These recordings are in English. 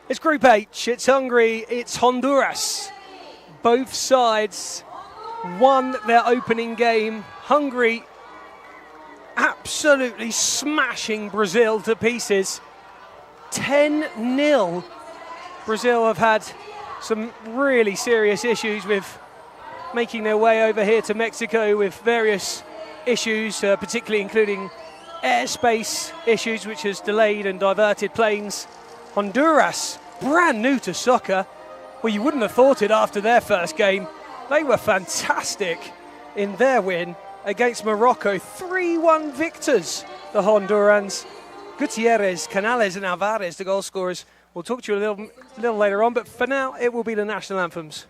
It's Group H, it's Hungary, it's Honduras. Both sides won their opening game. Hungary absolutely smashing Brazil to pieces. 10-0. Brazil have had some really serious issues with making their way over here to Mexico with various issues, particularly including airspace issues, which has delayed and diverted planes. Honduras, brand new to soccer. Well, you wouldn't have thought it after their first game. They were fantastic in their win against Morocco. 3-1 victors, the Hondurans. Gutierrez, Canales and Alvarez, the goal scorers. We'll talk to you a little later on, but for now, it will be the national anthems.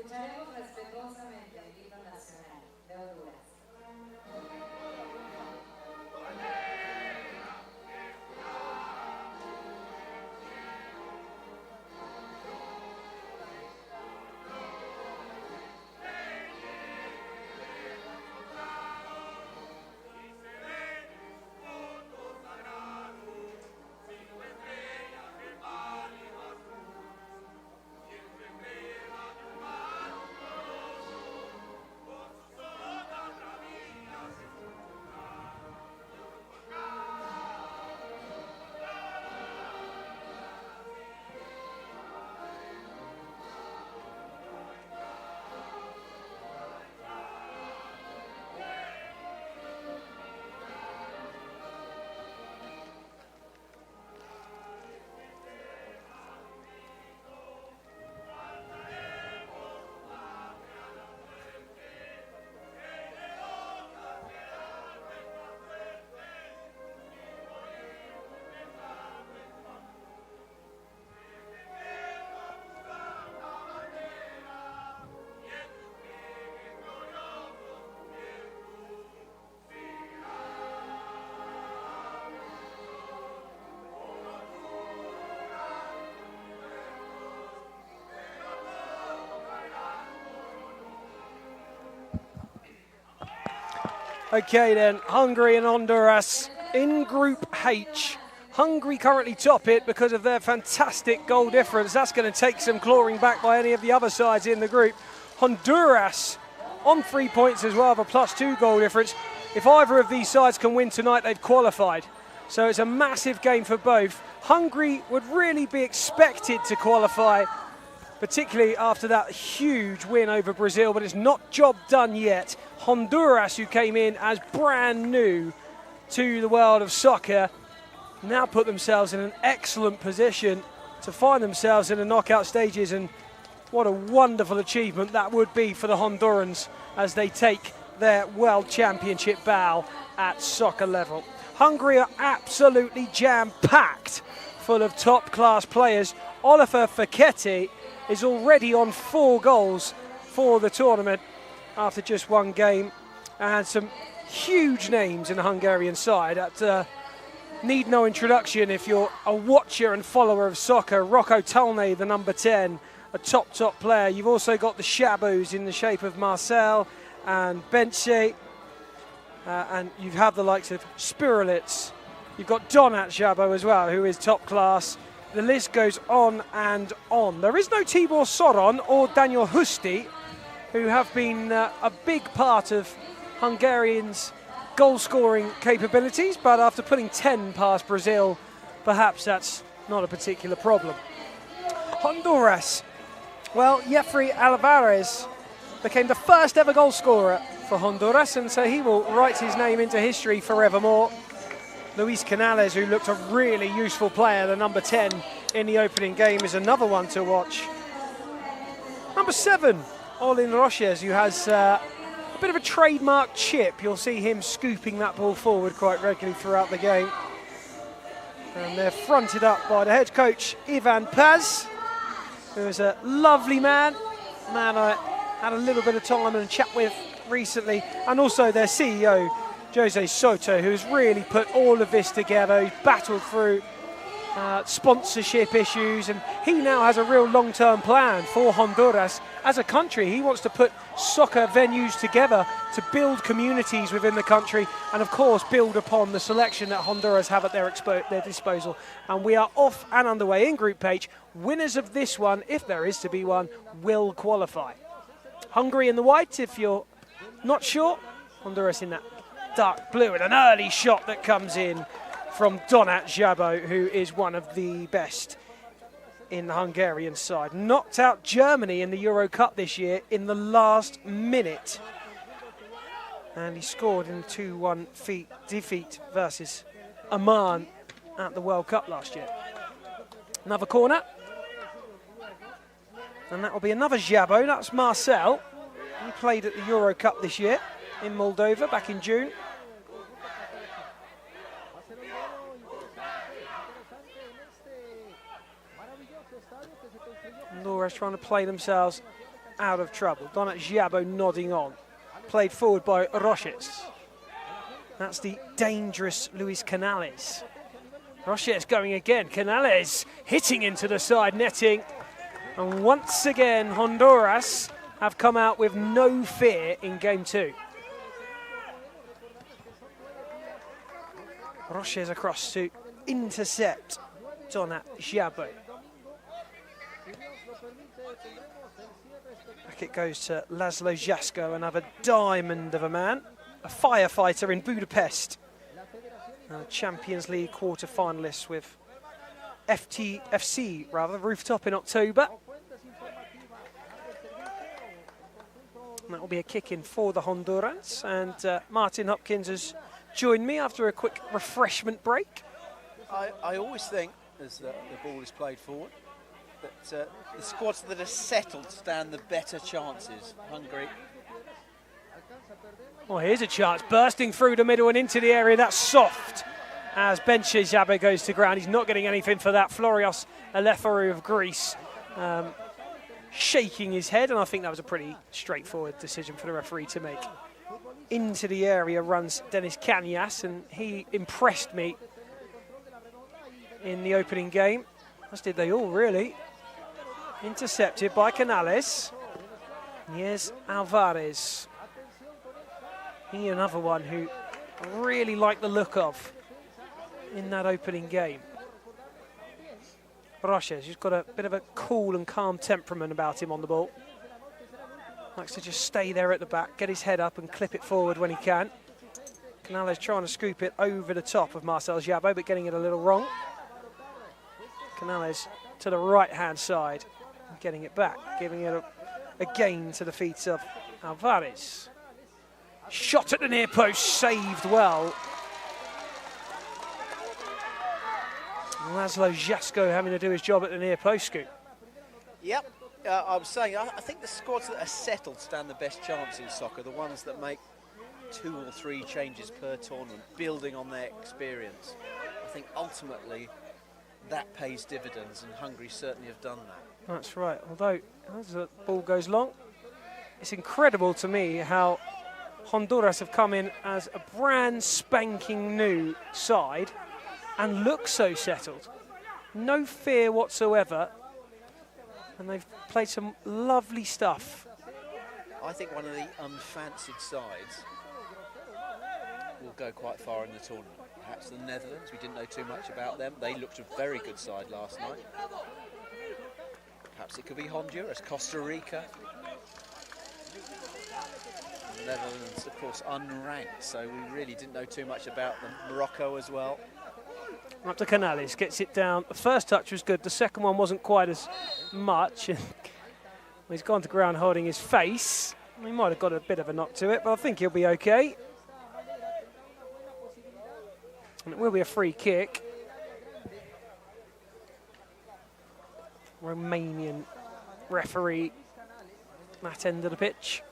Escucharemos respetuosamente el himno nacional de Honduras. Okay then, Hungary and Honduras in Group H. Hungary currently top it because of their fantastic goal difference. That's going to take some clawing back by any of the other sides in the group. Honduras on 3 points as well, of a +2 goal difference. If either of these sides can win tonight, they've qualified. So it's a massive game for both. Hungary would really be expected to qualify, particularly after that huge win over Brazil, but it's not job done yet. Honduras, who came in as brand new to the world of soccer, now put themselves in an excellent position to find themselves in the knockout stages, and what a wonderful achievement that would be for the Hondurans as they take their World Championship bow at soccer level. Hungary are absolutely jam-packed full of top-class players. Oliver Fekete is already on 4 goals for the tournament. after just one game, and some huge names in the Hungarian side that need no introduction if you're a watcher and follower of soccer. Rocco Tulney, the number 10, a top player. You've also got the Shabos in the shape of Marcel and Benche, and you have the likes of Spirulitz. You've got Donat Jabo as well, who is top class. The list goes on and on. There is no Tibor Soron or Daniel Husti, who have been a big part of Hungarians' goal-scoring capabilities, but after putting 10 past Brazil, perhaps that's not a particular problem. Honduras. Well, Jeffrey Alvarez became the first ever goal scorer for Honduras, and so he will write his name into history forevermore. Luis Canales, who looked a really useful player, the number 10 in the opening game, is another one to watch. Number 7, Olin Roches, who has a bit of a trademark chip. You'll see him scooping that ball forward quite regularly throughout the game. And they're fronted up by the head coach, Ivan Paz, who is a lovely man I had a little bit of time and a chat with recently, and also their CEO, Jose Soto, who's really put all of this together. He's battled through sponsorship issues, and he now has a real long-term plan for Honduras as a country. He wants to put soccer venues together to build communities within the country, and of course build upon the selection that Honduras have at their disposal. And we are off and underway in Group H. Winners of this one, if there is to be one, will qualify. Hungary in the white, if you're not sure. Honduras in that dark blue, and an early shot that comes in from Donat Jabo, who is one of the best in the Hungarian side. Knocked out Germany in the Euro Cup this year in the last minute. And he scored in a 2-1 defeat versus Oman at the World Cup last year. Another corner. And that will be another Jabo. That's Marcel. He played at the Euro Cup this year in Moldova back in June. Honduras trying to play themselves out of trouble. Donat Jabo nodding on. Played forward by Roches. That's the dangerous Luis Canales. Roches going again. Canales hitting into the side netting. And once again, Honduras have come out with no fear in game 2. Roches across to intercept Donat Jabo. Back it goes to Laszlo Jasko, another diamond of a man, a firefighter in Budapest. Champions League quarter-finalists with FC Rooftop in October. And that will be a kick-in for the Hondurans. And Martin Hopkins has joined me after a quick refreshment break. I always think, as the ball is played forward, that the squads that are settled stand the better chances. Hungary. Well, here's a chance, bursting through the middle and into the area. That's soft as Benche Jabo goes to ground. He's not getting anything for that. Florios Alefaru of Greece shaking his head, and I think that was a pretty straightforward decision for the referee to make. Into the area runs Dennis Kanyas, and he impressed me in the opening game, as did they all really. Intercepted by Canales. Here's Alvarez. He another one who I really like the look of in that opening game. Roches, he's got a bit of a cool and calm temperament about him on the ball. Likes to just stay there at the back, get his head up and clip it forward when he can. Canales trying to scoop it over the top of Marcel Jabo, but getting it a little wrong. Canales to the right-hand side, getting it back, giving it a gain to the feet of Alvarez. Shot at the near post, saved well. Laszlo Jasko having to do his job at the near post scoop. Yep, I was saying, I think the squads that are settled stand the best chance in soccer, the ones that make 2 or 3 changes per tournament, building on their experience. I think ultimately that pays dividends, and Hungary certainly have done that. That's right, although as the ball goes long, It's incredible to me how Honduras have come in as a brand spanking new side and look so settled. No fear whatsoever. And they've played some lovely stuff. I think one of the unfancied sides will go quite far in the tournament. Perhaps the Netherlands, we didn't know too much about them. They looked a very good side last night. Perhaps it could be Honduras, Costa Rica. The Netherlands, of course, unranked, so we really didn't know too much about them. Morocco as well. Up to Canales, gets it down. The first touch was good, the second one wasn't quite as much. He's gone to ground holding his face. He might have got a bit of a knock to it, but I think he'll be okay. And it will be a free kick. Romanian referee, that end of the pitch.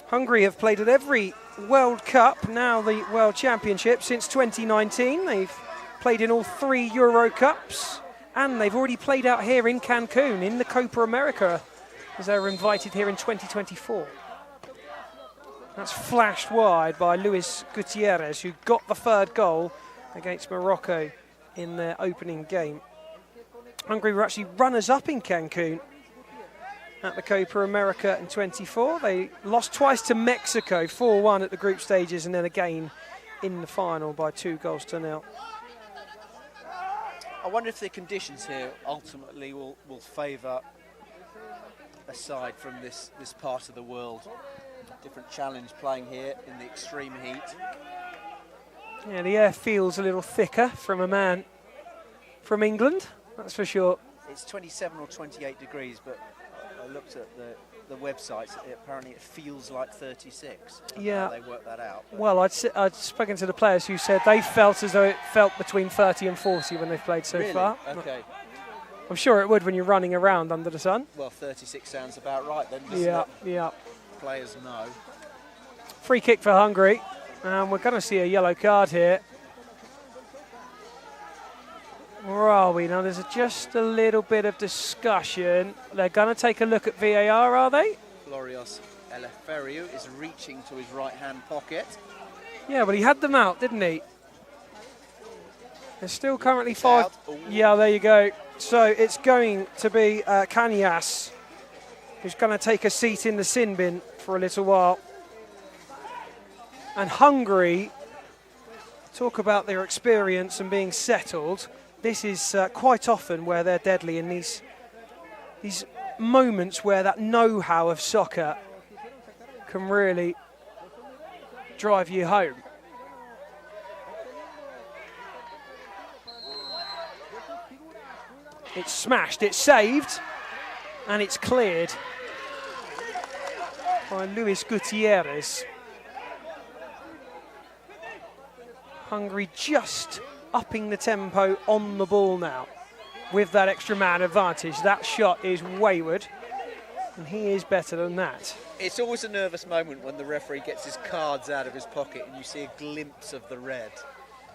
Hungary have played at every World Cup, now the World Championship, since 2019. They've played in all 3 Euro Cups, and they've already played out here in Cancun in the Copa America, as they were invited here in 2024. That's flashed wide by Luis Gutierrez, who got the 3rd goal against Morocco in their opening game. Hungary were actually runners-up in Cancun at the Copa America in 24. They lost twice to Mexico, 4-1 at the group stages, and then again in the final by 2-0. I wonder if the conditions here ultimately will favour a side from this part of the world. Different challenge playing here in the extreme heat. Yeah, the air feels a little thicker from a man from England, that's for sure. It's 27 or 28 degrees, but I looked at the websites. Apparently it feels like 36. Yeah. How they work that out. Well, I'd spoken to the players who said they felt as though it felt between 30 and 40 when they've played so really? far. Okay. I'm sure it would when you're running around under the sun. Well, 36 sounds about right then, doesn't Yeah, it? yeah. Players know. Free kick for Hungary, and we're going to see a yellow card here. Where are we now? There's just a little bit of discussion. They're going to take a look at VAR, are they? Florios Eleferiou is reaching to his right-hand pocket. Yeah, but he had them out, didn't he? There's still currently 5. Yeah, there you go. So it's going to be Kanyas, who's going to take a seat in the sin bin for a little while. And Hungary, talk about their experience and being settled. This is quite often where they're deadly in these moments where that know-how of soccer can really drive you home. It's smashed, it's saved, and it's cleared by Luis Gutierrez. Hungary just upping the tempo on the ball now with that extra man advantage. That shot is wayward, and he is better than that. It's always a nervous moment when the referee gets his cards out of his pocket and you see a glimpse of the red.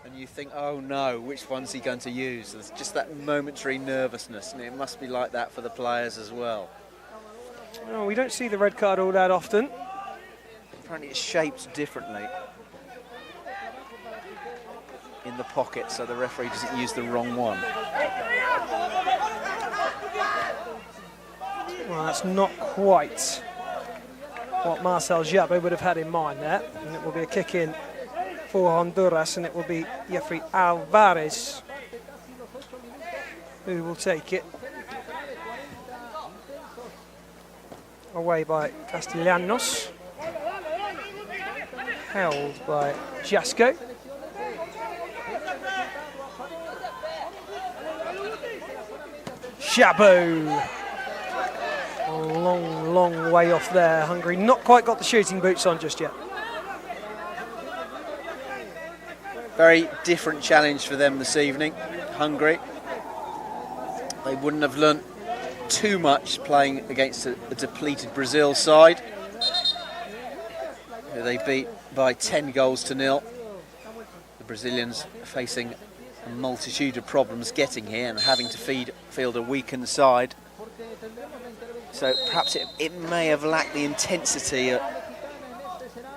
And you think, oh no, which one's he going to use? There's just that momentary nervousness, and it must be like that for the players as well. Oh, we don't see the red card all that often. Apparently it's shaped differently in the pocket, so the referee doesn't use the wrong one. Well, that's not quite what Marcel Jabot would have had in mind there. And it will be a kick in for Honduras, and it will be Jeffrey Alvarez who will take it. Away by Castellanos. Held by Jasko. Jabot. A long, long way off there. Hungary not quite got the shooting boots on just yet. Very different challenge for them this evening, Hungary. They wouldn't have learnt too much playing against a depleted Brazil side, who they beat by 10-0. The Brazilians facing a multitude of problems getting here and having to field a weakened side. So perhaps it may have lacked the intensity of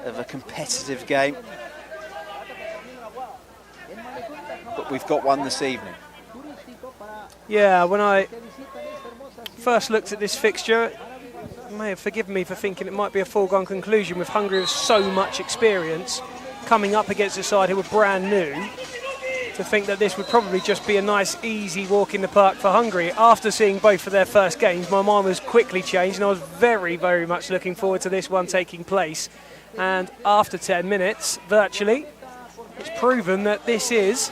a competitive game. But we've got one this evening. Yeah, when I first looked at this fixture, you may have forgiven me for thinking it might be a foregone conclusion with Hungary with so much experience coming up against a side who were brand new, to think that this would probably just be a nice, easy walk in the park for Hungary. After seeing both of their first games, my mind was quickly changed, and I was very, very much looking forward to this one taking place. And after 10 minutes, virtually, it's proven that this is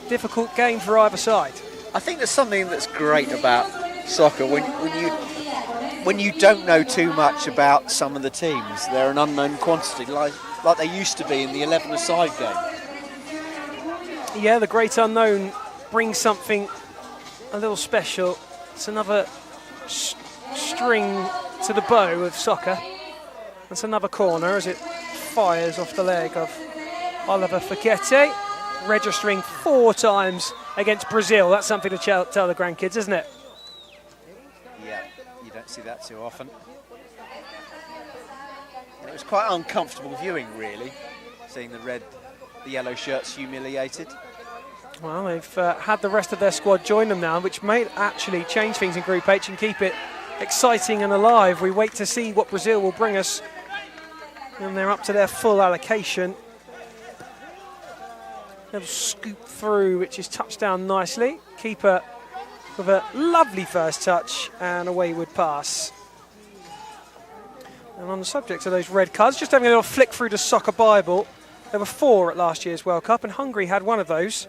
a difficult game for either side. I think there's something that's great about soccer when you don't know too much about some of the teams. They're an unknown quantity, like they used to be in the 11-a-side game. Yeah, the great unknown brings something a little special. It's another string to the bow of soccer. That's another corner as it fires off the leg of Oliver Fekete, registering 4 times against Brazil. That's something to tell the grandkids, isn't it? Yeah, you don't see that too often. And it was quite uncomfortable viewing, really, seeing the yellow shirts humiliated. Well, they've had the rest of their squad join them now, which may actually change things in Group H and keep it exciting and alive. We wait to see what Brazil will bring us, and they're up to their full allocation. They'll scoop through, which is touched down nicely. Keeper with a lovely first touch and a wayward pass. And on the subject of those red cards, just having a little flick through the Soccer Bible, there were 4 at last year's World Cup, and Hungary had one of those.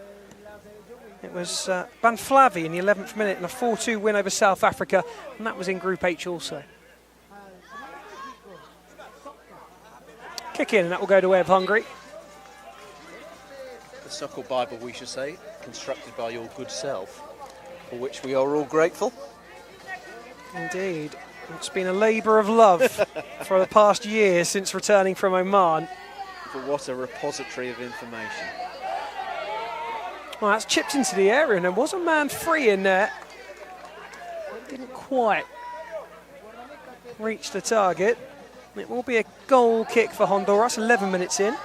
It was Banflavi in the 11th minute in a 4-2 win over South Africa, and that was in Group H also. Kick in, and that will go the way of Hungary. The Soccer Bible, we should say, constructed by your good self, for which we are all grateful. Indeed. It's been a labour of love for the past year since returning from Oman. But what a repository of information. Well, that's chipped into the area, and there was a man free in there. Didn't quite reach the target. It will be a goal kick for Honduras, 11 minutes in.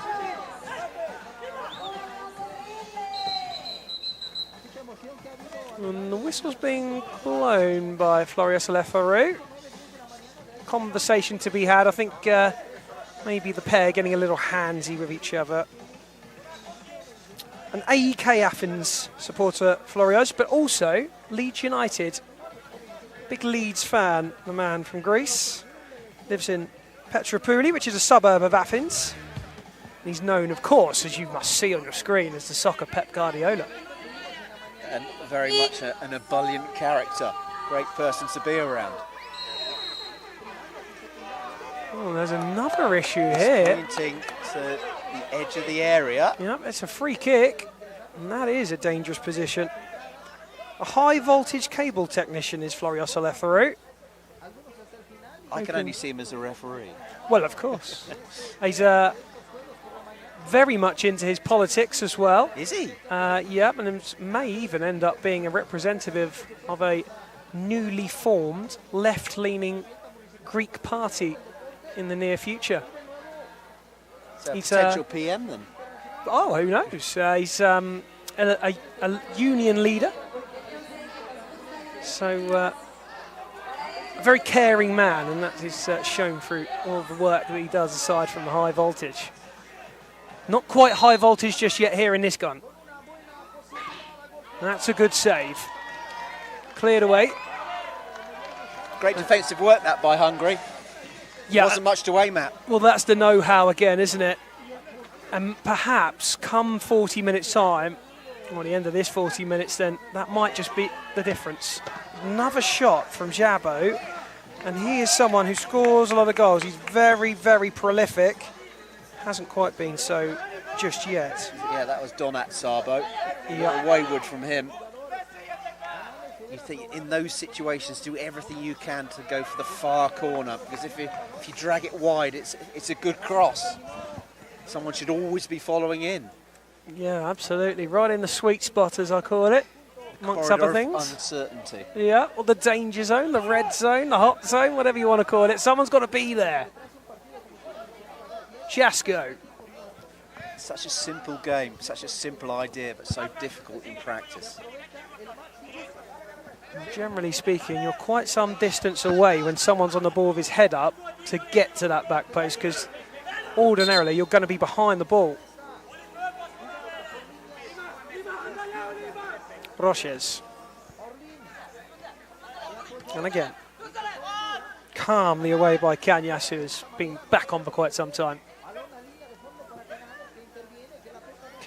And the whistle's being blown by Florian Lefaru. Conversation to be had. I think maybe the pair getting a little handsy with each other. An AEK Athens supporter, Florios, but also Leeds United. Big Leeds fan, the man from Greece. Lives in Petropouli, which is a suburb of Athens. And he's known, of course, as you must see on your screen, as the soccer Pep Guardiola. And very much an ebullient character. Great person to be around. Oh, there's another issue here. Pointing to the edge of the area. Yep, it's a free kick, and that is a dangerous position. A high voltage cable technician is Florian Lefaru. I can only see him as a referee. Well, of course. He's very much into his politics as well. Is he? Yep, and may even end up being a representative of a newly formed left-leaning Greek party in the near future. He's a potential PM then? Oh, who knows? He's a union leader. So a very caring man, and that is shown through all of the work that he does aside from the high voltage. Not quite high voltage just yet here in this gun. And that's a good save. Cleared away. Great defensive work that by Hungary. Yeah. Wasn't much to aim at. Well, that's the know-how again, isn't it? And perhaps come 40 minutes time, or the end of this 40 minutes, then that might just be the difference. Another shot from Jabo, and he is someone who scores a lot of goals. He's very, very prolific. Hasn't quite been so just yet. Yeah, that was Donat Sabo. Yeah. Wayward from him. You think in those situations, do everything you can to go for the far corner, because if you drag it wide, it's a good cross. Someone should always be following in. Yeah, absolutely. Right in the sweet spot, as I call it, amongst Corridor other of things. uncertainty. Yeah, or the danger zone, the red zone, the hot zone, whatever you want to call it. Someone's got to be there. Jasko. Such a simple game, such a simple idea, but so difficult in practice. Generally speaking, you're quite some distance away when someone's on the ball with his head up to get to that back post, because ordinarily you're going to be behind the ball. Roches. And again, calmly away by Cañas, who has been back on for quite some time.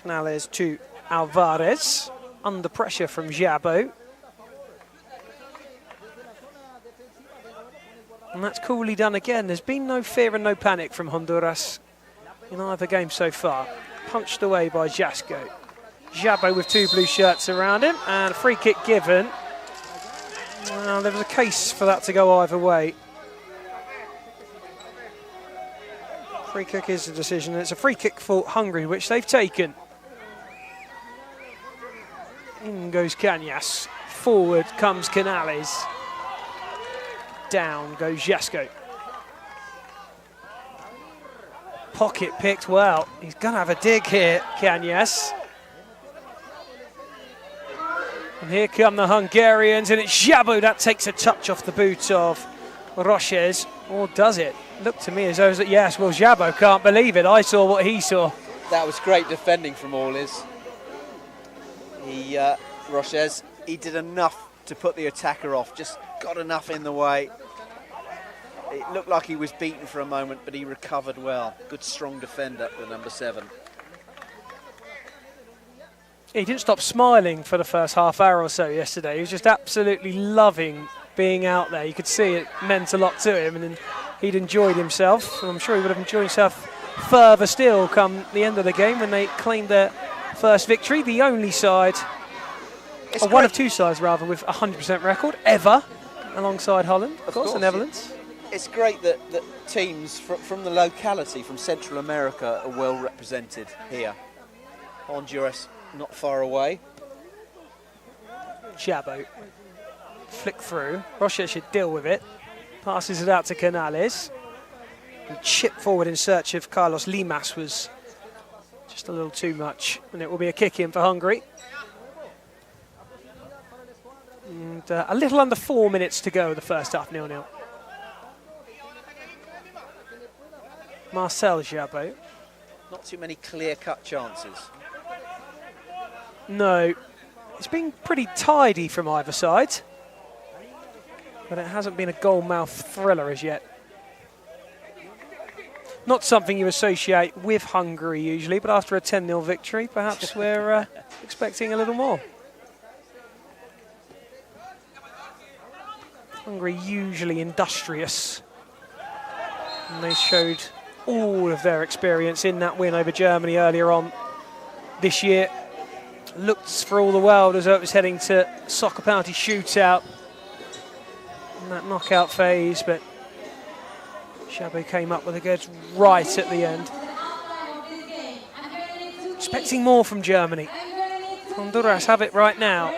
Canales to Alvarez, under pressure from Jabo. And that's coolly done again. There's been no fear and no panic from Honduras in either game so far. Punched away by Jasko. Jabo with 2 blue shirts around him, and a free kick given. Well, there was a case for that to go either way. Free kick is the decision, and it's a free kick for Hungary, which they've taken. In goes Cañas. Forward comes Canales. Down goes Jasko. Pocket picked well. He's going to have a dig here, Cañas. And here come the Hungarians, and it's Jabo that takes a touch off the boot of Roches. Or does it? Looked to me as though it was that, yes, well, Jabo can't believe it. I saw what he saw. That was great defending from Allis. Roches, he did enough to put the attacker off, just got enough in the way. It looked like he was beaten for a moment, but he recovered well. Good, strong defender, the number 7. He didn't stop smiling for the first half hour or so yesterday. He was just absolutely loving being out there. You could see it meant a lot to him, and then he'd enjoyed himself. And I'm sure he would have enjoyed himself further still come the end of the game when they claimed their first victory. The only side, or one of 2 sides rather, with a 100% record ever, alongside Holland, of course, the Netherlands. It's great that teams from the locality, from Central America, are well represented here. Honduras not far away. Jabo. Flick through. Rocha should deal with it. Passes it out to Canales. And chip forward in search of Carlos Limas was just a little too much. And it will be a kick in for Hungary. And a little under 4 minutes to go, the first half, 0-0. Marcel Jabo. Not too many clear-cut chances. No. It's been pretty tidy from either side. But it hasn't been a goal-mouth thriller as yet. Not something you associate with Hungary usually, but after a 10-0 victory, perhaps we're expecting a little more. Hungary usually industrious. And they showed all of their experience in that win over Germany earlier on this year. Looked for all the world as though it was heading to soccer penalty shootout in that knockout phase, but Jabo came up with a good right at the end. Expecting more from Germany. Honduras have it right now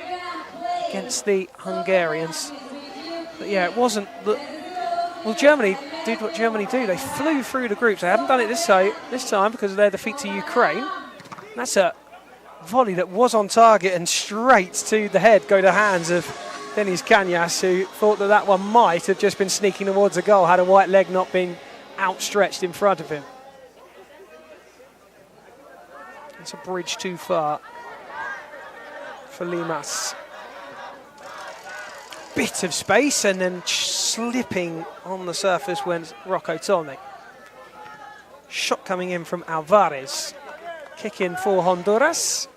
against the Hungarians. But yeah, it wasn't that. Well, Germany did what Germany do. They flew through the groups. They hadn't done it this time because of their defeat to Ukraine. And that's a volley that was on target and straight to the head, go to hands of Denis Cañas, who thought that one might have just been sneaking towards a goal had a white leg not been outstretched in front of him. It's a bridge too far for Limas. Bit of space and then slipping on the surface went Rocco Tolny. Shot coming in from Alvarez. Kick in for Honduras.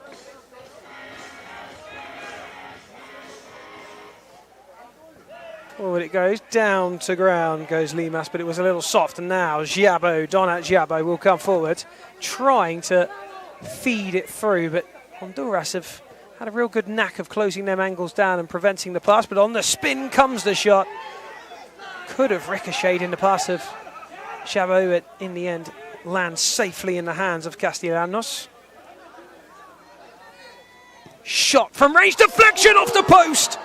Forward it goes, down to ground goes Limas, but it was a little soft, and now Jabo, Donat Jabo will come forward, trying to feed it through, but Honduras have had a real good knack of closing them angles down and preventing the pass, but on the spin comes the shot. Could have ricocheted in the pass of Jabo, but in the end lands safely in the hands of Castellanos. Shot from range, deflection off the post.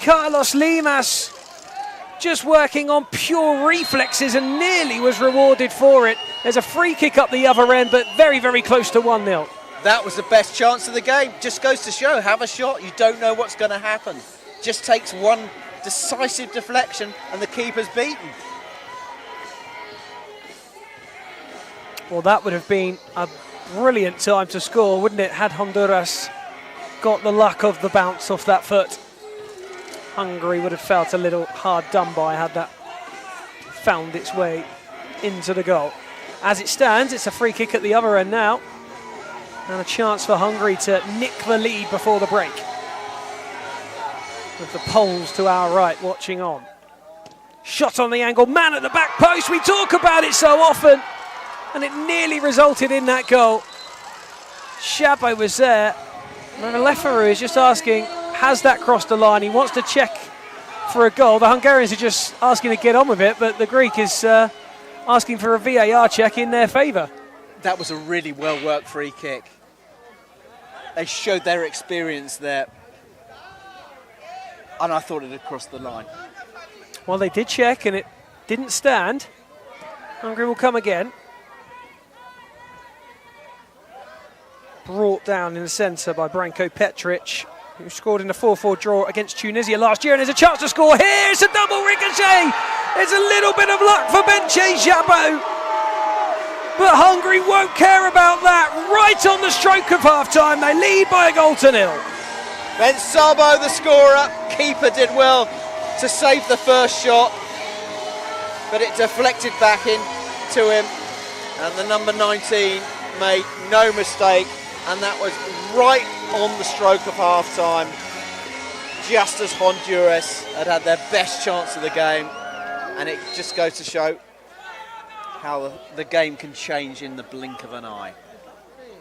Carlos Limas just working on pure reflexes and nearly was rewarded for it. There's a free kick up the other end, but very, very close to 1-0. That was the best chance of the game. Just goes to show, have a shot, you don't know what's going to happen. Just takes one decisive deflection and the keeper's beaten. Well, that would have been a brilliant time to score, wouldn't it, had Honduras got the luck of the bounce off that foot. Hungary would have felt a little hard done by had that found its way into the goal. As it stands, it's a free kick at the other end now, and a chance for Hungary to nick the lead before the break. With the Poles to our right watching on. Shot on the angle, man at the back post, we talk about it so often, and it nearly resulted in that goal. Szabo was there, and the referee is just asking, has that crossed the line? He wants to check for a goal. The Hungarians are just asking to get on with it, but the Greek is asking for a VAR check in their favour. That was a really well-worked free kick. They showed their experience there, and I thought it had crossed the line. Well, they did check, and it didn't stand. Hungary will come again. Brought down in the centre by Branko Petric, who scored in the 4-4 draw against Tunisia last year, and there's a chance to score here. It's a double ricochet. It's a little bit of luck for Benche Szabo, but Hungary won't care about that. Right on the stroke of half-time, they lead by a goal to 0. Ben Szabo, the scorer. Keeper did well to save the first shot, but it deflected back into him, and the number 19 made no mistake, and that was right on the stroke of half-time, just as Honduras had their best chance of the game, and it just goes to show how the game can change in the blink of an eye.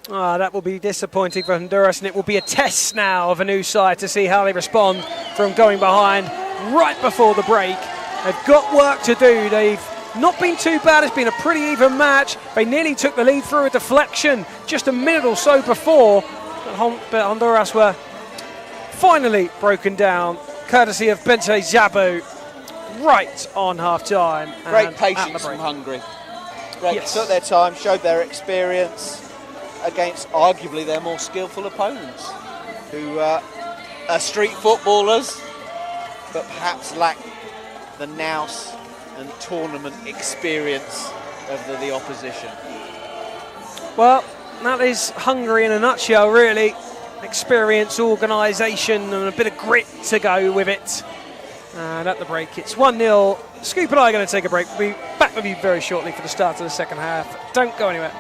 That will be disappointing for Honduras, and it will be a test now of a new side to see how they respond from going behind right before the break. They've got work to do. They've not been too bad. It's been a pretty even match. They nearly took the lead through a deflection just a minute or so before, but Honduras were finally broken down, courtesy of Benche Szabo, right on half-time. Great patience from Hungary. Great, yes. Took their time, showed their experience against arguably their more skillful opponents, who are street footballers, but perhaps lack the nous and tournament experience of the opposition. Well, that is Hungary in a nutshell, really. Experience, organisation, and a bit of grit to go with it. And at the break, it's 1-0. Scoop and I are going to take a break. We'll be back with you very shortly for the start of the second half. Don't go anywhere.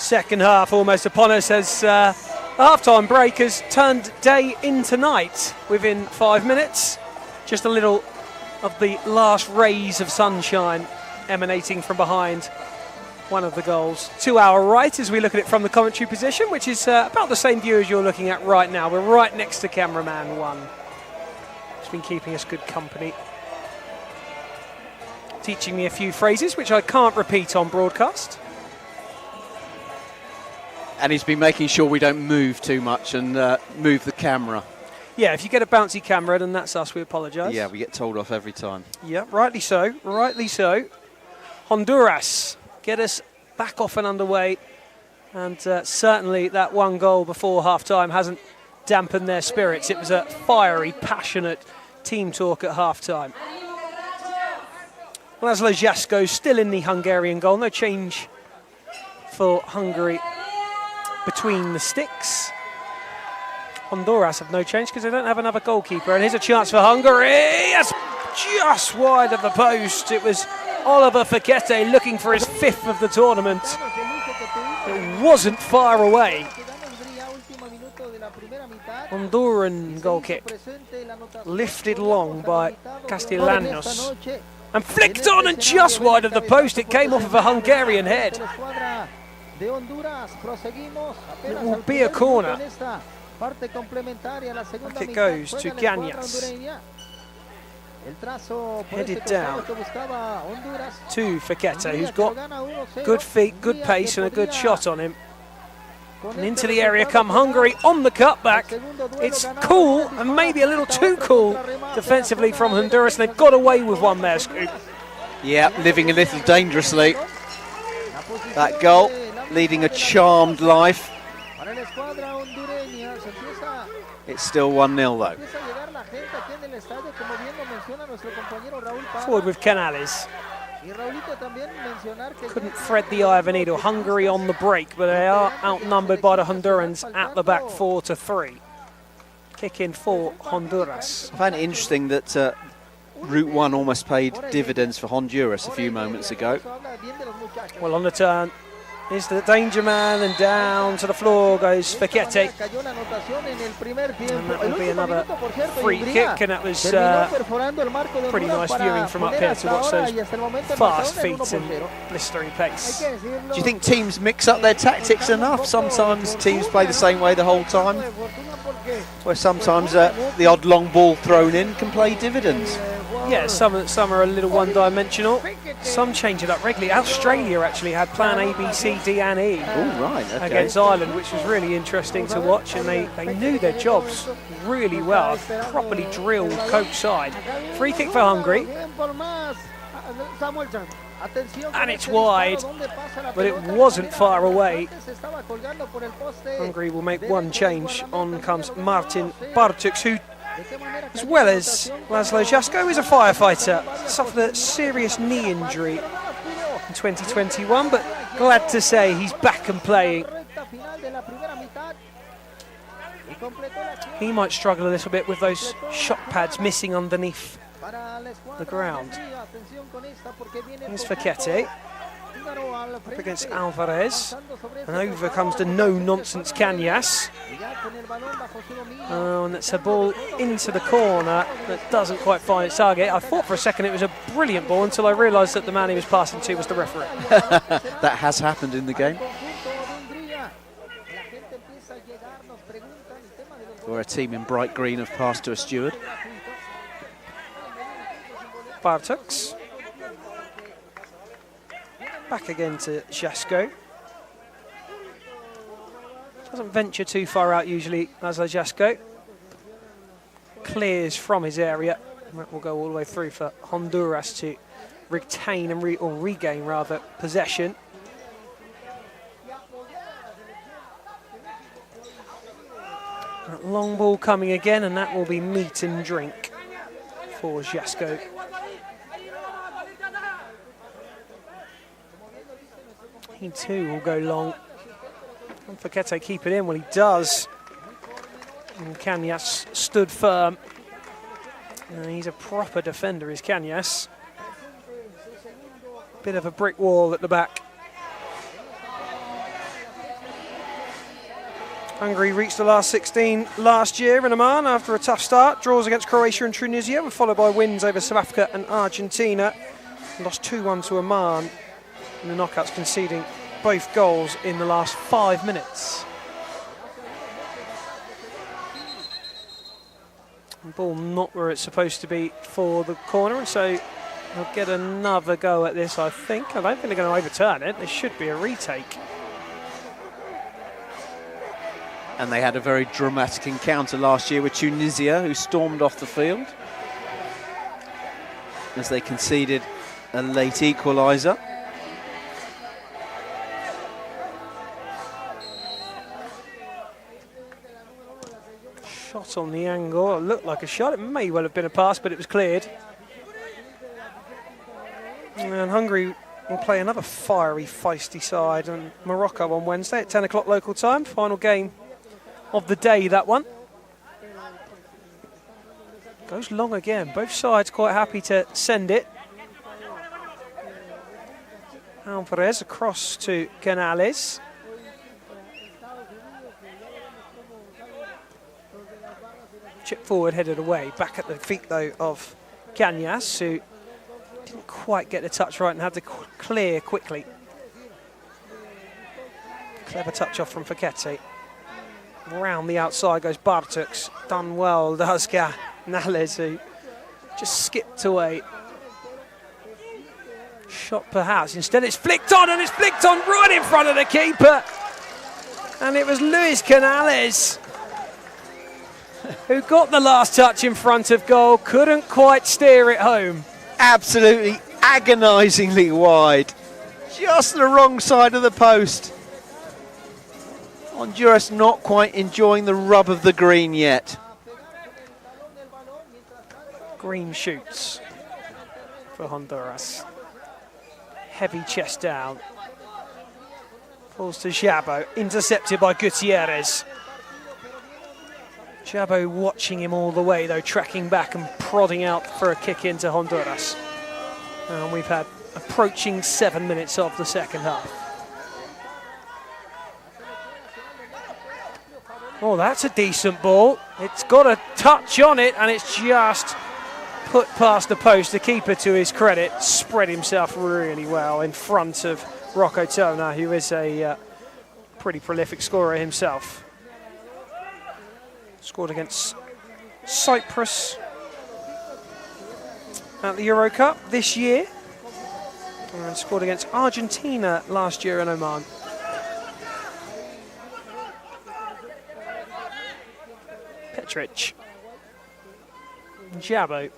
Second half almost upon us as the half-time break has turned day into night within 5 minutes. Just a little of the last rays of sunshine emanating from behind one of the goals to our right as we look at it from the commentary position, which is about the same view as you're looking at right now. We're right next to cameraman one. He's been keeping us good company, teaching me a few phrases which I can't repeat on broadcast. And he's been making sure we don't move too much and move the camera. Yeah, if you get a bouncy camera, then that's us. We apologise. Yeah, we get told off every time. Yeah, rightly so. Rightly so. Honduras get us back off and underway. And certainly that one goal before half-time hasn't dampened their spirits. It was a fiery, passionate team talk at half-time. Laszlo Jasko still in the Hungarian goal. No change for Hungary between the sticks. Honduras have no change because they don't have another goalkeeper. And here's a chance for Hungary. Yes, just wide of the post. It was Oliver Fekete looking for his 5th of the tournament. It wasn't far away. Honduran goal kick. Lifted long by Castellanos. And flicked on and just wide of the post. It came off of a Hungarian head. It will be a corner. Back it goes to Ganyas. Headed down to Fekete, who's got good feet, good pace and a good shot on him. And into the area come Hungary on the cutback. It's cool and maybe a little too cool defensively from Honduras. And they've got away with one there, Scoop. Yeah, living a little dangerously. That goal, leading a charmed life. It's still 1-0 though. Forward with Canales. Couldn't thread the eye of a needle. Hungary on the break, but they are outnumbered by the Hondurans at the back 4-3. Kick in for Honduras. I find it interesting that Route 1 almost paid dividends for Honduras a few moments ago. Well, on the turn is the danger man, and down to the floor goes Fekete. And that will be another free kick, and that was pretty nice viewing from up here to watch those fast feet and blistering pace. Do you think teams mix up their tactics enough? Sometimes teams play the same way the whole time, where sometimes the odd long ball thrown in can play dividends. Yeah, some are a little one-dimensional. Some change it up regularly. Australia actually had plan A, B, C, D and E against Ireland, which was really interesting to watch, and they knew their jobs really well. Properly drilled coach side. Free kick for Hungary. And it's wide, but it wasn't far away. Hungary will make one change. On comes Martin Bartuks, who, as well as Laszlo Jasko, is a firefighter. Suffered a serious knee injury in 2021, but glad to say he's back and playing. He might struggle a little bit with those shot pads missing underneath the ground. Here's Fekete up against Alvarez, and over comes the no-nonsense Cañas. And it's a ball into the corner that doesn't quite find its target. I thought for a second it was a brilliant ball until I realised that the man he was passing to was the referee. That has happened in the game. Where a team in bright green have passed to a steward. Bartuks. Back again to Jasko. Doesn't venture too far out usually, Laszlo Jasko. Clears from his area. And that will go all the way through for Honduras to retain and regain possession. That long ball coming again, and that will be meat and drink for Jasko. He too will go long. And Fekete keep it in. Well, he does. And Cañas stood firm. And he's a proper defender, is Cañas. Bit of a brick wall at the back. Hungary reached the last 16 last year in Oman after a tough start. Draws against Croatia and Tunisia were followed by wins over South Africa and Argentina. Lost 2-1 to Oman in the knockouts, conceding both goals in the last 5 minutes. Ball not where it's supposed to be for the corner, and so they'll get another go at this, I think. I don't think they're going to overturn it. There should be a retake. And they had a very dramatic encounter last year with Tunisia, who stormed off the field as they conceded a late equaliser. Shot on the angle. It looked like a shot. It may well have been a pass, but it was cleared. And Hungary will play another fiery, feisty side in Morocco on Wednesday at 10 o'clock local time. Final game of the day, that one. Goes long again. Both sides quite happy to send it. Alvarez across to Canales. Chip forward, headed away. Back at the feet, though, of Cañas, who didn't quite get the touch right and had to clear quickly. Clever touch off from Fakete. Round the outside goes Bartuks. Done well, does Canales, who just skipped away. Shot perhaps. Instead it's flicked on, and it's flicked on right in front of the keeper. And it was Luis Canales who got the last touch in front of goal. Couldn't quite steer it home. Absolutely agonisingly wide. Just the wrong side of the post. Honduras not quite enjoying the rub of the green yet. Green shoots for Honduras. Heavy chest down. Falls to Jabo, intercepted by Gutierrez. Jabo watching him all the way, though, tracking back and prodding out for a kick into Honduras. And we've had approaching 7 minutes of the second half. Oh, that's a decent ball. It's got a touch on it, and it's just put past the post. The keeper, to his credit, spread himself really well in front of Rocco Tona, who is a pretty prolific scorer himself. Scored against Cyprus at the Euro Cup this year, and scored against Argentina last year in Oman. Petric. Jabo.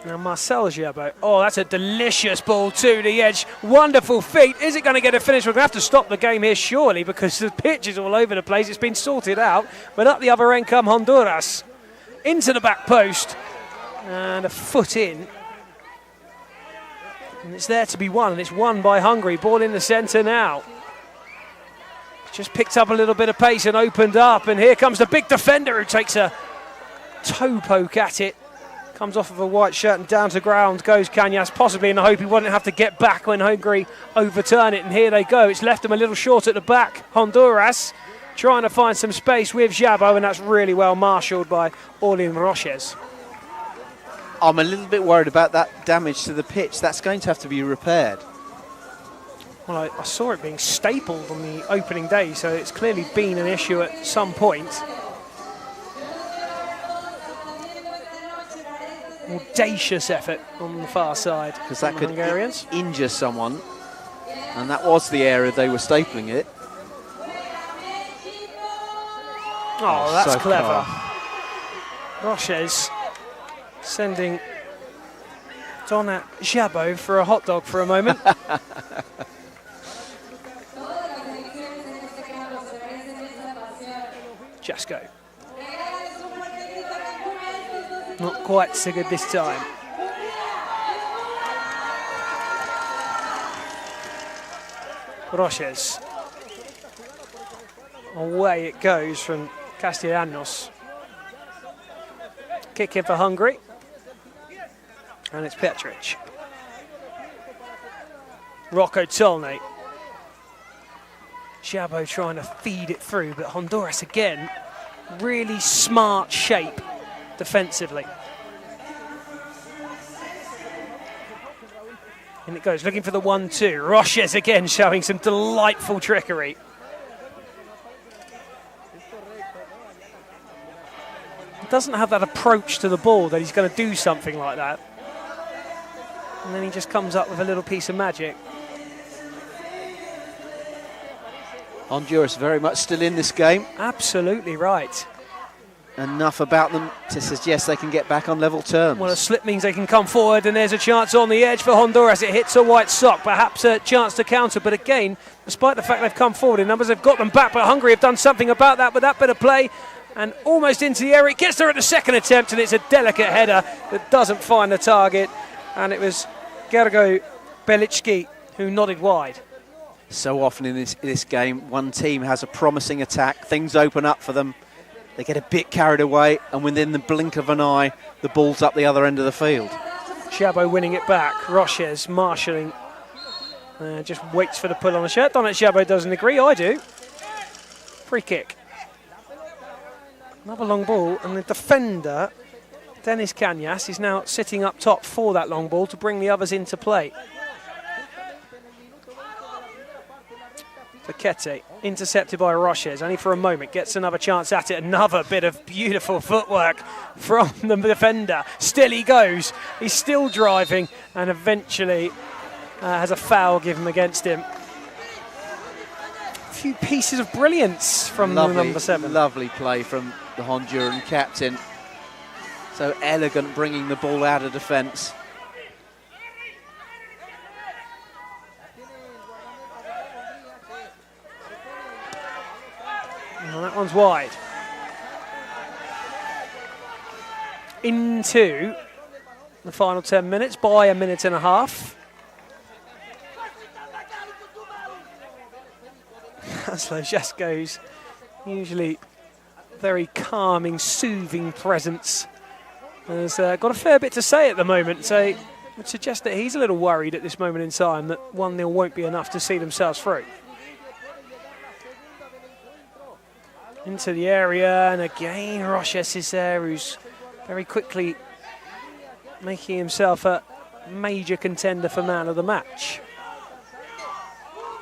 Now Marcel Jabo. Oh, that's a delicious ball to the edge. Wonderful feet. Is it going to get a finish? We're going to have to stop the game here, surely, because the pitch is all over the place. It's been sorted out. But up the other end come Honduras. Into the back post. And a foot in. And it's there to be won. And it's won by Hungary. Ball in the centre now. Just picked up a little bit of pace and opened up. And here comes the big defender who takes a toe poke at it. Comes off of a white shirt and down to ground goes Cañas, possibly in the hope he wouldn't have to get back when Hungary overturn it. And here they go. It's left them a little short at the back. Honduras trying to find some space with Jabo, and that's really well marshalled by Orlin Roches. I'm a little bit worried about that damage to the pitch. That's going to have to be repaired. Well, I saw it being stapled on the opening day, so it's clearly been an issue at some point. Audacious effort on the far side, because that could Hungarians injure someone, and that was the area they were stapling it. Oh, that's so clever. Roches sending Donna Jabo for a hot dog for a moment. Jasko. Not quite so good this time. Roches. Away it goes from Castellanos. Kick in for Hungary. And it's Petric. Rocco Tolnay. Jabo trying to feed it through, but Honduras again, really smart shape defensively. And it goes, looking for the 1-2. Roches again showing some delightful trickery. He doesn't have that approach to the ball that he's going to do something like that. And then he just comes up with a little piece of magic. Honduras very much still in this game. Absolutely right. Enough about them to suggest they can get back on level terms. Well, a slip means they can come forward, and there's a chance on the edge for Honduras. It hits a white sock, perhaps a chance to counter. But again, despite the fact they've come forward in numbers, they've got them back. But Hungary have done something about that with that bit of play. And almost into the area. It gets there at the second attempt, and it's a delicate header that doesn't find the target. And it was Gergo Belicki who nodded wide. So often in this game, one team has a promising attack. Things open up for them. They get a bit carried away, and within the blink of an eye, the ball's up the other end of the field. Jabo winning it back. Roches marshalling. Just waits for the pull on the shirt. Donat Jabo doesn't agree. I do. Free kick. Another long ball, and the defender, Dennis Cañas, is now sitting up top for that long ball to bring the others into play. Paquete, intercepted by Roches, only for a moment, gets another chance at it. Another bit of beautiful footwork from the defender. Still he goes, he's still driving, and eventually has a foul given against him. A few pieces of brilliance from the number 7. Lovely play from the Honduran captain. So elegant, bringing the ball out of defence. Well, that one's wide. Into the final 10 minutes by a minute and a half. Laszlo Jasko's usually very calming, soothing presence has got a fair bit to say at the moment, so I would suggest that he's a little worried at this moment in time that 1-0 won't be enough to see themselves through. Into the area, and again Roches is there, who's very quickly making himself a major contender for man of the match.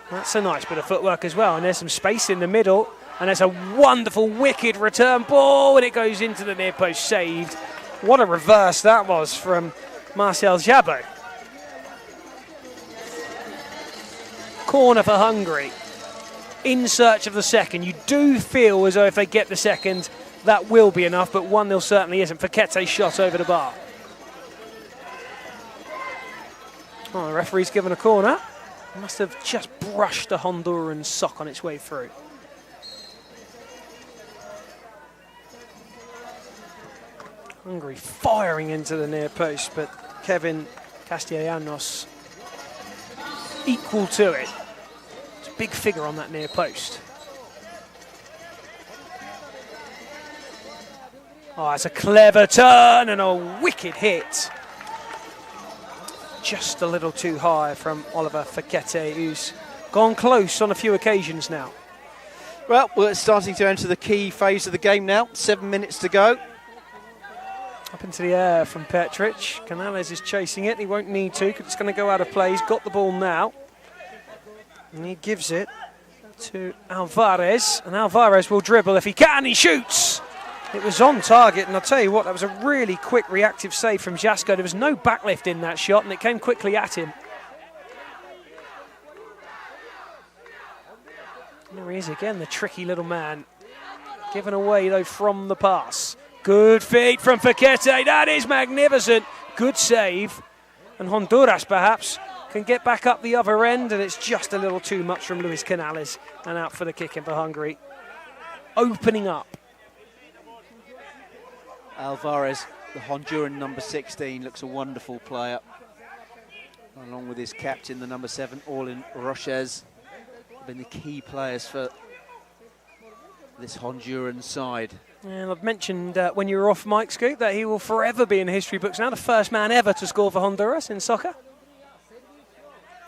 That's a nice bit of footwork as well, and there's some space in the middle, and there's a wonderful, wicked return ball, and it goes into the near post, saved. What a reverse that was from Marcel Jabo. Corner for Hungary. In search of the second. You do feel as though if they get the second, that will be enough, but 1-0 certainly isn't. Paquete's shot over the bar. Oh, the referee's given a corner. Must have just brushed a Honduran sock on its way through. Hungary firing into the near post, but Kevin Castellanos equal to it. It's a big figure on that near post. Oh, it's a clever turn and a wicked hit. Just a little too high from Oliver Paquete, who's gone close on a few occasions now. Well, we're starting to enter the key phase of the game now. 7 minutes to go. Up into the air from Petric. Canales is chasing it. He won't need to because it's going to go out of play. He's got the ball now. And he gives it to Alvarez. And Alvarez will dribble if he can. He shoots. It was on target. And I'll tell you what, that was a really quick reactive save from Jasko. There was no backlift in that shot and it came quickly at him. And there he is again, the tricky little man. Given away though from the pass. Good feet from Paquete, that is magnificent. Good save. And Honduras perhaps can get back up the other end, and it's just a little too much from Luis Canales. And out for the kick-in for Hungary. Opening up. Alvarez, the Honduran number 16, looks a wonderful player. Along with his captain, the number 7, Orlin Roches. Have been the key players for this Honduran side. And I've mentioned when you were off Mike Scoop that he will forever be in the history books now, the first man ever to score for Honduras in soccer.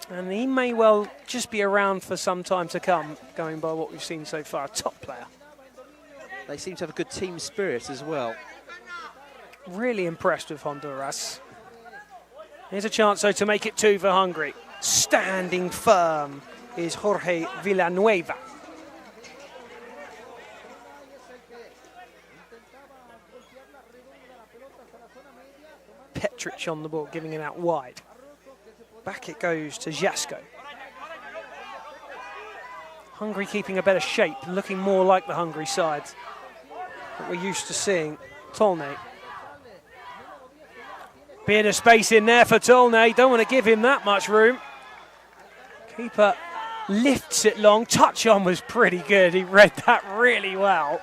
And he may well just be around for some time to come, going by what we've seen so far. A top player. They seem to have a good team spirit as well. Really impressed with Honduras. Here's a chance, though, to make it 2 for Hungary. Standing firm is Jorge Villanueva. Petric on the ball, giving it out wide. Back it goes to Jasko. Hungary keeping a better shape, looking more like the Hungary side that we're used to seeing. Tolnay. Bit of space in there for Tolnay. Don't want to give him that much room. Keeper lifts it long. Touch on was pretty good. He read that really well.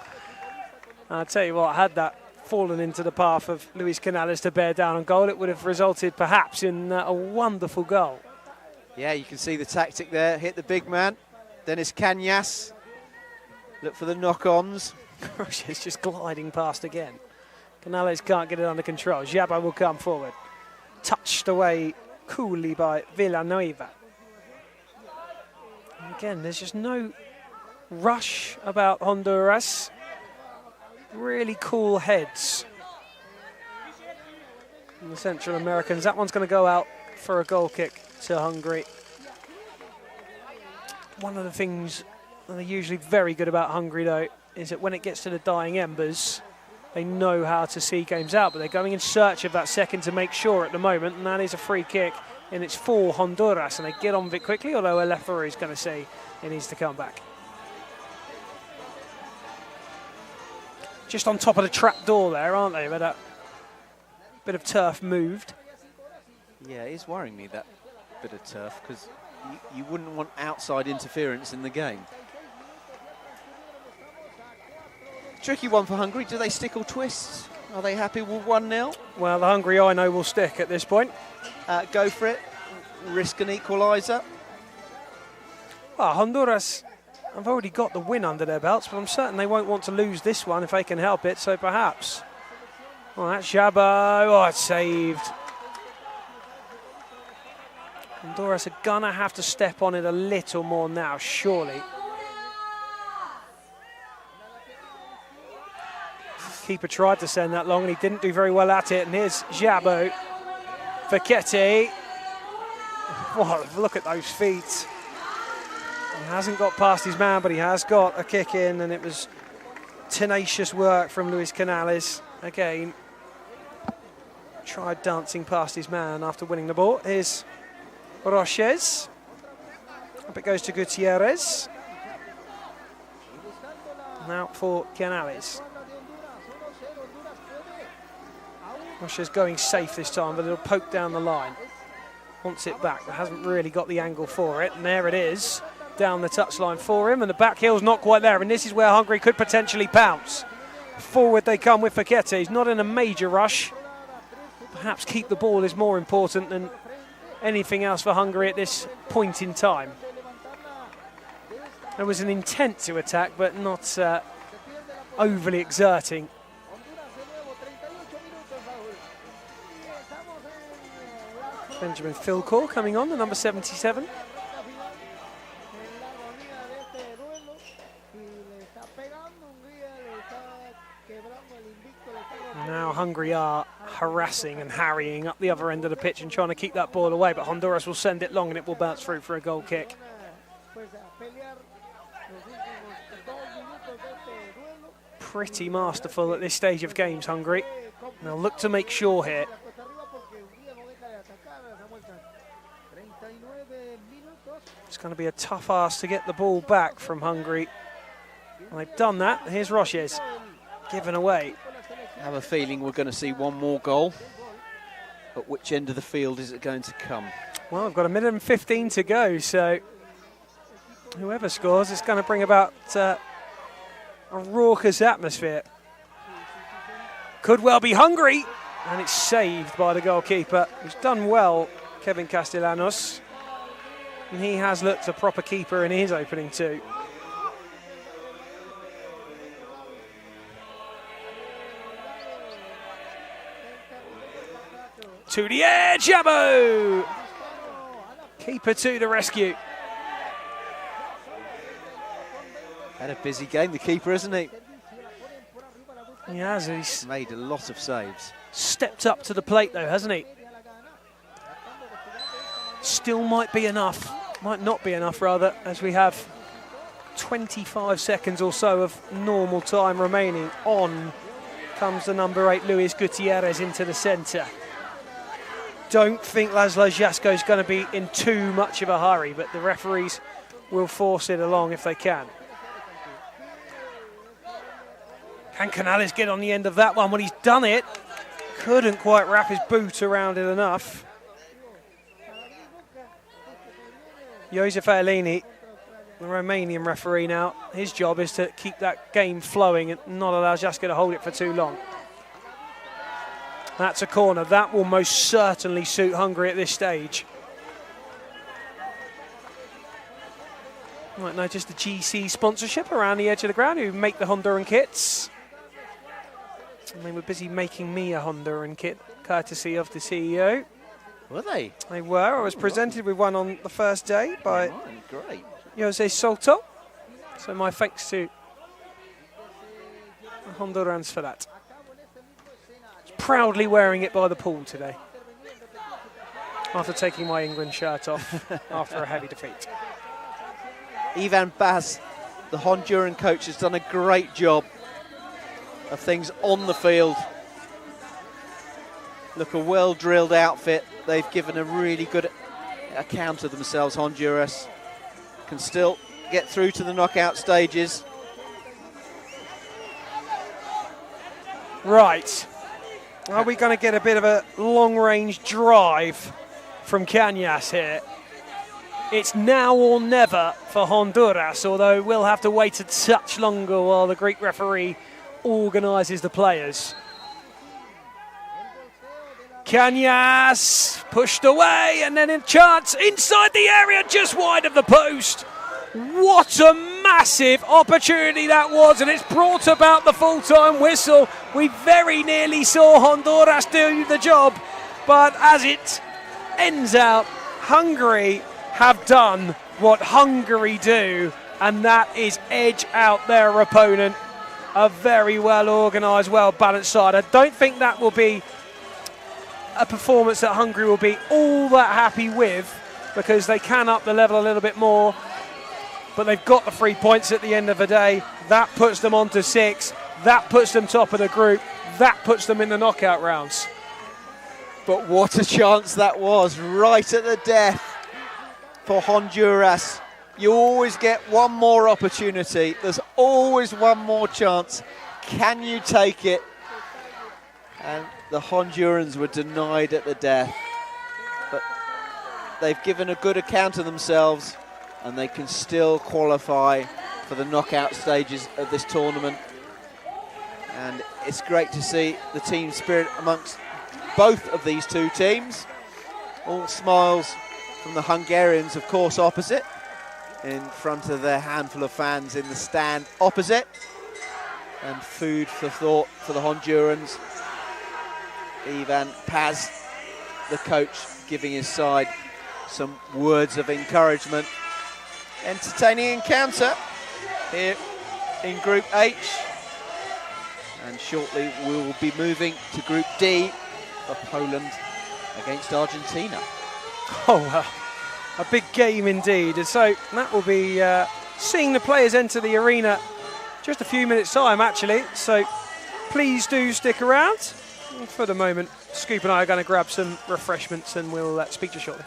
I'll tell you what, had that fallen into the path of Luis Canales to bear down on goal, it would have resulted perhaps in a wonderful goal. Yeah, you can see the tactic there. Hit the big man. Dennis Cañas. Look for the knock-ons. It's just gliding past again. Canales can't get it under control. Jabba will come forward. Touched away coolly by Villanueva. And again, there's just no rush about Honduras. Really cool heads. And the Central Americans. That one's going to go out for a goal kick to Hungary. One of the things that they're usually very good about Hungary, though, is that when it gets to the dying embers, they know how to see games out, but they're going in search of that second to make sure at the moment, and that is a free kick, and it's for Honduras, and they get on with it quickly, although a referee is going to say it needs to come back. Just on top of the trap door there, aren't they? But that bit of turf moved. Yeah, it is worrying me, that bit of turf, because you wouldn't want outside interference in the game. Tricky one for Hungary. Do they stick or twist? Are they happy with 1-0? Well, the Hungary I know will stick at this point. Go for it. Risk an equaliser. Well, Honduras have already got the win under their belts, but I'm certain they won't want to lose this one if they can help it, so perhaps. Well, that's Jabo. Oh, it's saved. Honduras are going to have to step on it a little more now, surely. Keeper tried to send that long and he didn't do very well at it. And here's Jabo. Verketti. Oh, look at those feet. He hasn't got past his man, but he has got a kick in, and it was tenacious work from Luis Canales. Again, tried dancing past his man after winning the ball. Here's Roches. Up it goes to Gutierrez. Now for Canales. Roches going safe this time, but it'll poke down the line. Wants it back, but hasn't really got the angle for it. And there it is, down the touchline for him. And the back heel's not quite there. And this is where Hungary could potentially pounce. Forward they come with Verketti. He's not in a major rush. Perhaps keep the ball is more important than anything else for Hungary at this point in time. There was an intent to attack, but not overly exerting. Benjamin Philcore coming on, the number 77. Now Hungary are harassing and harrying up the other end of the pitch and trying to keep that ball away, but Honduras will send it long and it will bounce through for a goal kick. Pretty masterful at this stage of games, Hungary. They'll look to make sure here. It's going to be a tough ask to get the ball back from Hungary. And they've done that. Here's Roches, given away. I have a feeling we're going to see one more goal. At which end of the field is it going to come? Well, I've got a minute and 15 to go, so whoever scores is going to bring about a raucous atmosphere. Could well be Hungary, and it's saved by the goalkeeper. He's done well, Kevin Castellanos. And he has looked a proper keeper in his opening too. To the air, Jabo! Keeper to the rescue. Had a busy game, the keeper, isn't he? He has. He's Made a lot of saves. stepped up to the plate though, hasn't he? Still might be enough. Might not be enough, rather, as we have 25 seconds or so of normal time remaining. On comes the number 8, Luis Gutierrez, into the centre. Don't think Laszlo Jasko is going to be in too much of a hurry, but the referees will force it along if they can. Can Canales get on the end of that one? Well, he's done it. Couldn't quite wrap his boot around it enough. Josef Aelini, the Romanian referee now, his job is to keep that game flowing and not allow Jasko to hold it for too long. That's a corner. That will most certainly suit Hungary at this stage. Might notice the GC sponsorship around the edge of the ground who make the Honduran kits. And they were busy making me a Honduran kit, courtesy of the CEO. Were they? They were. I was presented with one on the first day by Great. Jose Soto. So my thanks to the Hondurans for that. Proudly wearing it by the pool today, after taking my England shirt off after a heavy defeat. Ivan Baz, the Honduran coach, has done a great job of things on the field. Look, a well-drilled outfit. They've given a really good account of themselves. Honduras can still get through to the knockout stages. Right. Are we going to get a bit of a long-range drive from Cañas here? It's now or never for Honduras, although we'll have to wait a touch longer while the Greek referee organises the players. Cañas pushed away, and then a chance inside the area, just wide of the post. What a massive opportunity that was, and it's brought about the full-time whistle. We very nearly saw Honduras do the job, but as it ends out, Hungary have done what Hungary do, and that is edge out their opponent. A very well organised, well-balanced side. I don't think that will be a performance that Hungary will be all that happy with, because they can up the level a little bit more. But they've got the 3 points at the end of the day. That puts them on to 6. That puts them top of the group. That puts them in the knockout rounds. But what a chance that was, right at the death for Honduras. You always get one more opportunity. There's always one more chance. Can you take it? And the Hondurans were denied at the death. But they've given a good account of themselves, and they can still qualify for the knockout stages of this tournament. And it's great to see the team spirit amongst both of these two teams. All smiles from the Hungarians, of course, opposite, in front of their handful of fans in the stand opposite. And food for thought for the Hondurans. Ivan Paz, the coach, giving his side some words of encouragement. Entertaining encounter here in Group H. And shortly we will be moving to Group D for Poland against Argentina. Oh, well, a big game indeed. And so that will be seeing the players enter the arena just a few minutes' time, actually. So please do stick around. For the moment, Scoop and I are going to grab some refreshments, and we'll speak to you shortly.